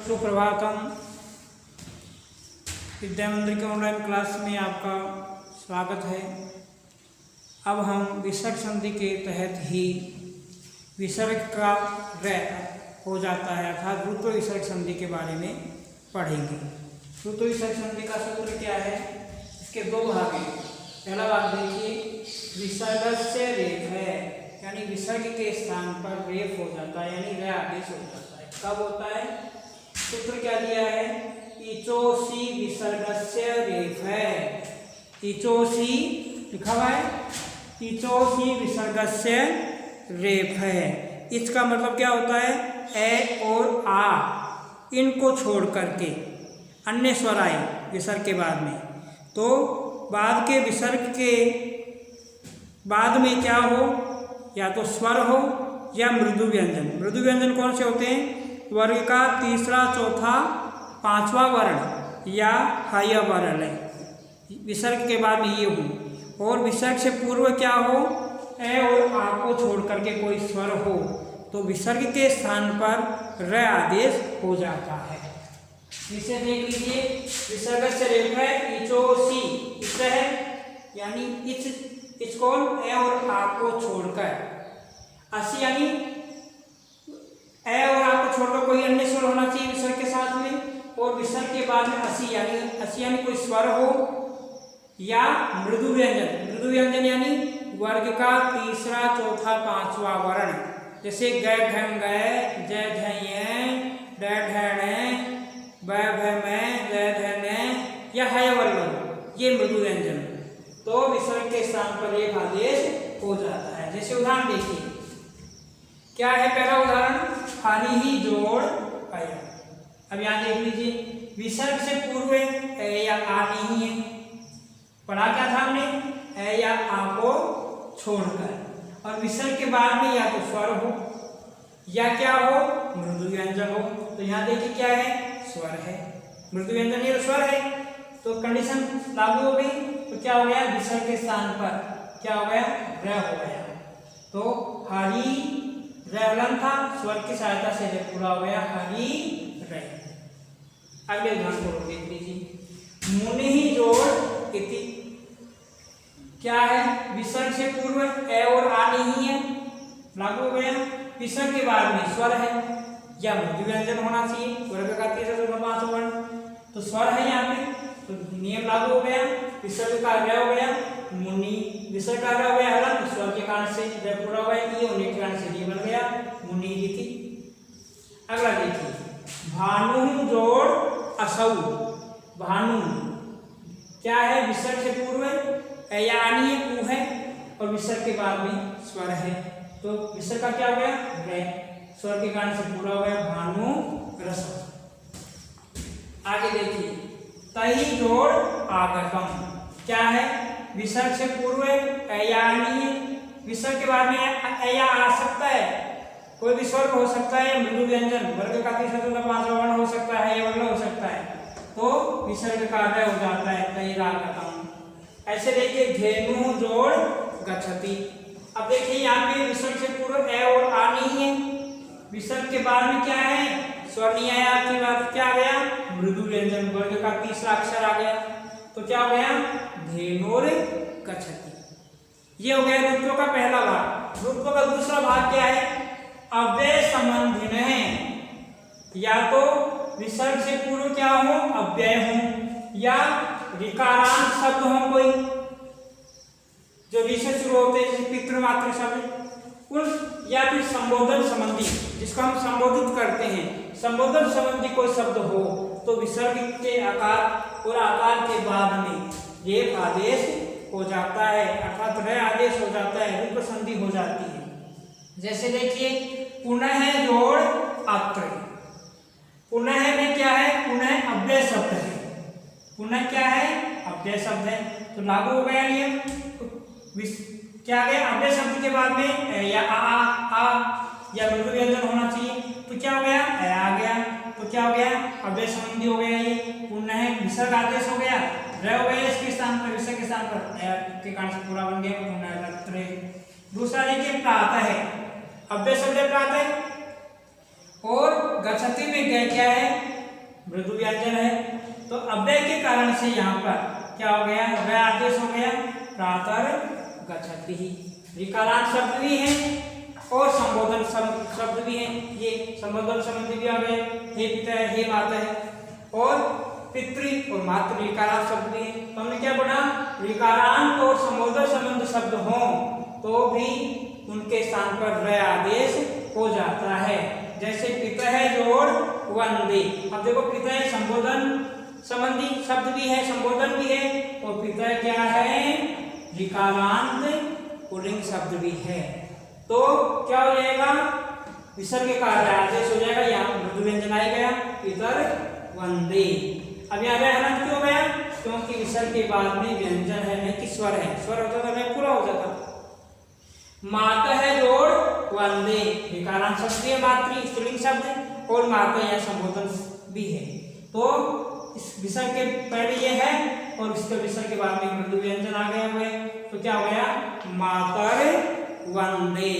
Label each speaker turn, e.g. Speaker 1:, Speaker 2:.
Speaker 1: सुप्रभातम। विद्या मंदिर के online class में आपका स्वागत है। अब हम विसर्ग संधि के तहत ही विसर्ग का रै हो जाता है अर्थात रुत्व विसर्ग संधि के बारे में पढ़ेंगे। रुत्व विसर्ग संधि का सूत्र क्या है? इसके दो भाग हैं। पहला भाग देखिए, विसर्गस्य रेफ है, यानी विसर्ग के स्थान पर रेफ हो जाता है, यानी रै आदेश हो जाता है। कब होता है? सूत्र क्या दिया है? इचोसी विसर्गस्य रेफ है। इचोसी लिखा हुआ है, इचोसी विसर्गस्य रेफ है। इसका मतलब क्या होता है? ए और आ इनको छोड़ करके अन्य स्वर आए विसर्ग के बाद में, तो बाद के विसर्ग के बाद में क्या हो, या तो स्वर हो या मृदु व्यंजन। मृदु व्यंजन कौन से होते हैं? वर्ग का तीसरा, चौथा, पांचवा वर्ण या हाया वर्ण है विसर्ग के बाद में ये हो। और विसर्ग से पूर्व क्या हो? ए और आ को छोड़ करके कोई स्वर हो, तो विसर्ग के स्थान पर रै आदेश हो जाता है। इसे देख लीजिए, विसर्ग से रेफ है इचोसी, इस है यानी इसको ए और आ को छोड़कर, असी यानी ए और आ को छोड़कर कोई अन्य स्वर होना चाहिए विसर्ग के साथ में, और विसर्ग के बाद में असी यानी कोई स्वर हो या मृदु व्यंजन। मृदु व्यंजन यानी वर्ग का तीसरा, चौथा, पांचवा वर्ण, जैसे ग घ गए, ज झ ड ढ ब भ म ज ध न या हय वर्ण, ये मृदु व्यंजन, तो विसर्ग के स्थान पर एक आदेश हो जाता है। जैसे उदाहरण देखिए, क्या है पहला उदाहरण? खाली ही जोड़ आया। अब यहाँ देख लीजिए, विसर्ग से पूर्व ए या आ नहीं है, पढ़ा क्या था हमने? ए या आ को छोड़कर, और विसर्ग के बाद में या तो स्वर हो या क्या हो, मृदु व्यंजन हो। तो यहाँ देखिए क्या है? स्वर है, मृदु व्यंजन ये स्वर है, तो कंडीशन लागू हो गई। तो क्या हो गया? विसर्ग के स्थान पर क्या हो गया? रै हो गया। तो हरी रैलन था, स्वर की सहायता से रै पूरा हो गया, हरी रै। अगले उदाहरण को देख लीजिए, मुनि ही जोड़ इति। क्या है? विसर्ग से पूर्व ए और आ नहीं है, लागू हो गया। विसर्ग के बाद में स्वर है या मृदु व्यंजन होना चाहिए, वर्ग का तीसरा, चौथा, पांचवा वर्ण, तो स्वर है यहाँ पे, तो नियम लागू हो गया। विसर्ग का रै हो गया मुनि, विसर्ग का रै हो गया हलन, स्वर के कारण से रै पूरा हो गया, ये होने के कारण से ये बन गया मुनि इति। अगला देखिए, भानु जोड़ असौ। भानु क्या है? विसर्ग से पूर्व या आनी है, ऊ है, और विसर्ग के बाद में स्वर है, तो विसर्ग का क्या हो गया? रै, स्वर के कारण से पूरा हो गया भानु रस। आगे देखिए, तही जोड़ आगतम। क्या है? विसर्ग से पूर्व या आनी है, विसर्ग के बाद में या आ सकता है, कोई भी स्वर हो सकता है, मृदु व्यंजन, वर्ग का तीसरा, चौथा, पांचवा वर्ण हो सकता है, या वर्ण हो सकता है, तो विसर्ग का रै हो जाता है तही रागतम। ऐसे देखिए, धेनु जोड़ गच्छति। अब देखिए यहाँ पे विसर्ग से पूर्व ए और आ नहीं है, विसर्ग के बाद में क्या है? स्वर नहीं आया, आपकी बात क्या आ गया? मृदु व्यंजन, वर्ग का तीसरा अक्षर आ गया, तो क्या हो गया? धेनोर गच्छति। ये हो गया रुत्व का पहला भाग। रुत्व का दूसरा भाग क्या है? अव्यय संबंधिन है, या तो विसर्ग से पूर्व क्या हो? अव्यय हो, या विकारांत शब्द हो कोई, जो रि से शुरू होते हैं, जैसे पितृमातृ शब्द, उन, या फिर संबोधन संबंधी, जिसको हम संबोधित करते हैं, संबोधन संबंधी कोई शब्द हो, तो विसर्ग के आकार और आकार के बाद में रेफ आदेश हो जाता है, अर्थात रै आदेश हो जाता है, रुत्व संधि हो जाती है। जैसे देखिए, पुनः जोड़ अत्र। पुनः में क्या है? पुनः अव्यय शब्द है, पुनः क्या है? अव्यय शब्द है, तो लागू हो गया नियम। क्या गया? अव्यय शब्द के बाद में या आ या मृदु व्यंजन होना चाहिए, तो क्या हो गया? ए आ गया, तो क्या हो गया? अव्यय संबंधी हो गया ये। पुनः विसर्ग आदेश हो गया, रै हो गया इसके स्थान पर, विसर्ग के स्थान पर ए के कारण से पूरा बन गया पुनः रत्रे। दूसरा देखिए, प्रातः है, अव्यय शब्द प्रातः, और गच्छति में गए क्या है? मृदु व्यंजन है। तो अव्यय के कारण से यहाँ पर क्या हो गया, व आदेश हो गया, प्रातर गच्छति ही। ऋकारांत शब्द भी है और संबोधन शब्द भी है, ये संबोधन संबंधी भी आ गए, हे पिता है, हे माता है, और पितृ और मातृ ऋकारांत शब्द भी है। तो हमने क्या पढ़ा, ऋकारांत और संबोधन संबंध शब्द हो तो भी उनके स्थान पर व आदेश हो जाता है। जैसे पिता है जोड़ वंदे, अब देखो पिता है संबोधन संबंधी शब्द भी है, संबोधन भी है, और पिता क्या है, ऋकारांत पुल्लिंग शब्द भी है। तो क्या हो जाएगा, विसर्ग का आदेश हो जाएगा, यहाँ मृदु व्यंजन आ गया, पितर वंदे। अब यहाँ पे हलन क्यों गया, क्योंकि विसर्ग के बाद में व्यंजन है, नहीं कि स्वर है, स्वर होता तो मैं पूरा हो जाता। माता है जोड़ वंदे, ऋकारांत शब्द है, मातृ स्त्रीलिंग शब्द, और माता या संबोधन भी है। तो इस विसर्ग के पहले ये है और इसके विसर्ग के बाद में मृदु व्यंजन आ गया हुए, तो क्या हो गया, मातर वंदे।